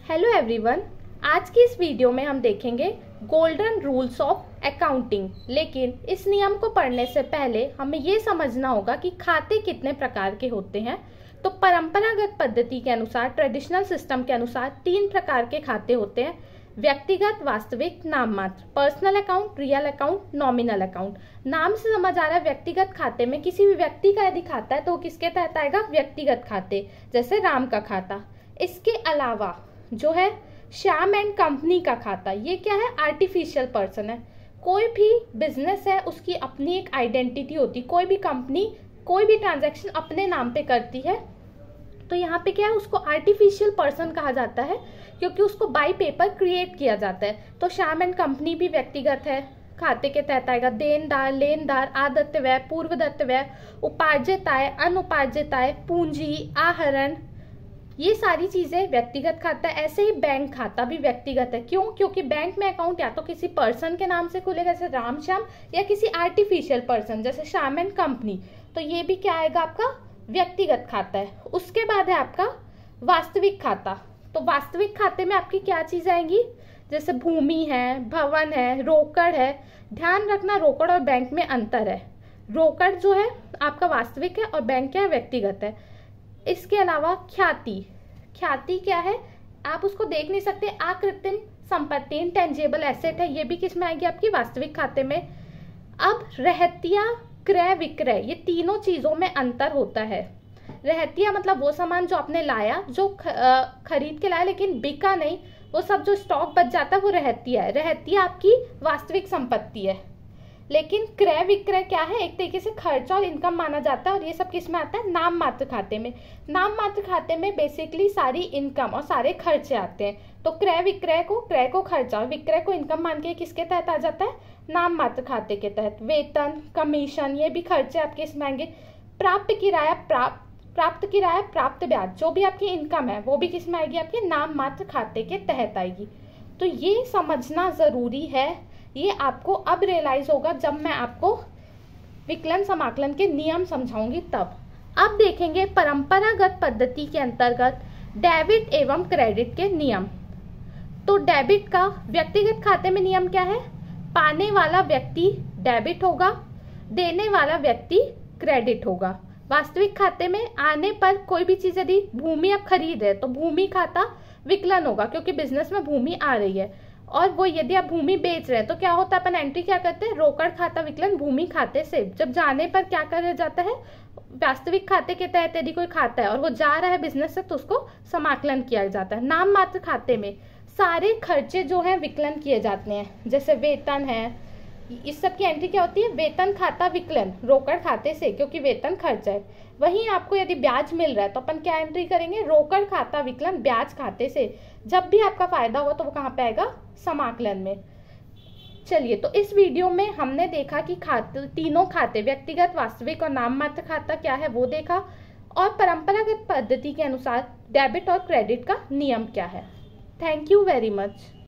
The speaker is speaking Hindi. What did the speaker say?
हेलो एवरीवन, आज की इस वीडियो में हम देखेंगे गोल्डन रूल्स ऑफ अकाउंटिंग। लेकिन इस नियम को पढ़ने से पहले हमें ये समझना होगा कि खाते कितने प्रकार के होते हैं। तो परंपरागत पद्धति के अनुसार, ट्रेडिशनल सिस्टम के अनुसार 3 प्रकार के खाते होते हैं: व्यक्तिगत, वास्तविक, नाम मात्र। Personal account, real account, nominal account. नाम से समझ आ रहा है व्यक्तिगत खाते में किसी भी व्यक्ति का यदि खाता है तो किसके तहत आएगा? व्यक्तिगत खाते, जैसे राम का खाता। इसके अलावा जो है श्याम एंड कंपनी का खाता, ये क्या है? आर्टिफिशियल पर्सन है। कोई भी बिजनेस है उसकी अपनी एक आइडेंटिटी होती, कोई भी कंपनी कोई भी ट्रांजैक्शन अपने नाम पे करती है तो यहाँ पे क्या है? उसको आर्टिफिशियल पर्सन कहा जाता है क्योंकि उसको बाय पेपर क्रिएट किया जाता है। तो श्याम एंड कंपनी भी व्यक्तिगत है, खाते के तहत आएगा। देनदार, लेनदार, आदत्य व्यय, पूर्वदत्त व्यय, उपार्जित आय, अनुपार्जित आय, पूंजी, आहरण, ये सारी चीजें व्यक्तिगत खाता है। ऐसे ही बैंक खाता भी व्यक्तिगत है। क्यों? क्योंकि बैंक में अकाउंट या तो किसी पर्सन के नाम से खुलेगा जैसे राम श्याम, या किसी आर्टिफिशियल पर्सन जैसे श्याम एंड कंपनी। तो ये भी क्या आएगा? आपका व्यक्तिगत खाता है। उसके बाद है आपका वास्तविक खाता। तो वास्तविक खाते में आपकी क्या चीज आएंगी? जैसे भूमि है, भवन है, रोकड़ है। ध्यान रखना, रोकड़ और बैंक में अंतर है। रोकड़ जो है आपका वास्तविक है और बैंक क्या है? व्यक्तिगत है। इसके अलावा ख्याति, ख्याति क्या है? आप उसको देख नहीं सकते, आकृत्रिम संपत्ति, इनटेंजिबल एसेट है, ये भी किस में आएगी? आपकी वास्तविक खाते में। अब रहतिया, क्रय विक्रय, ये तीनों चीजों में अंतर होता है। रहतिया मतलब वो सामान जो आपने लाया, जो खरीद के लाया लेकिन बिका नहीं, वो सब जो स्टॉक बच जाता है वो रहतिया है। रहतिया आपकी वास्तविक संपत्ति है। लेकिन क्रय विक्रय क्या है? एक तरीके से खर्चा और इनकम माना जाता है और ये सब किस में आता है? नाम मात्र खाते में। नाम मात्र खाते में बेसिकली सारी इनकम और सारे खर्चे आते हैं। तो क्रय विक्रय को, क्रय को खर्चा और विक्रय को इनकम मान के किसके तहत आ जाता है? नाम मात्र खाते के तहत। वेतन, कमीशन, ये भी खर्चे आपके इसमें आएंगे। प्राप्त किराया, प्राप्त किराया, प्राप्त ब्याज, जो भी आपकी इनकम है वो भी किस में आएगी? आपके नाम मात्र खाते के तहत आएगी। तो ये समझना जरूरी है। ये आपको अब रियलाइज होगा जब मैं आपको विकलन समाकलन के नियम समझाऊंगी तब। अब देखेंगे परंपरागत पद्धति के अंतर्गत डेबिट एवं क्रेडिट के नियम। तो डेबिट का व्यक्तिगत खाते में नियम क्या है? पाने वाला व्यक्ति डेबिट होगा, देने वाला व्यक्ति क्रेडिट होगा। वास्तविक खाते में आने पर कोई भी चीज यदि भूमि आप खरीद रहे तो भूमि खाता विकलन होगा क्योंकि बिजनेस में भूमि आ रही है। और वो यदि आप भूमि बेच रहे हैं तो क्या होता है? अपन एंट्री क्या करते हैं? रोकड़ खाता विकलन भूमि खाते से। जब जाने पर क्या करा जाता है? वास्तविक खाते के तहत यदि कोई खाता है और वो जा रहा है बिजनेस से तो उसको समाकलन किया जाता है। नाम मात्र खाते में सारे खर्चे जो हैं विकलन किए जाते हैं, जैसे वेतन है, इस सब की एंट्री क्या होती है? वेतन खाता विकलन रोकड़ खाते से, क्योंकि वेतन खर्च है। वहीं आपको यदि ब्याज मिल रहा है तो अपन क्या एंट्री करेंगे? रोकड़ खाता विकलन ब्याज खाते से। जब भी आपका फायदा हुआ तो वो कहाँ पे आएगा? समाकलन में। चलिए, तो इस वीडियो में हमने देखा कि खाते, तीनों खाते व्यक्तिगत, वास्तविक और नाम मात्र खाता क्या है वो देखा, और परंपरागत पद्धति के अनुसार डेबिट और क्रेडिट का नियम क्या है। Thank you very much.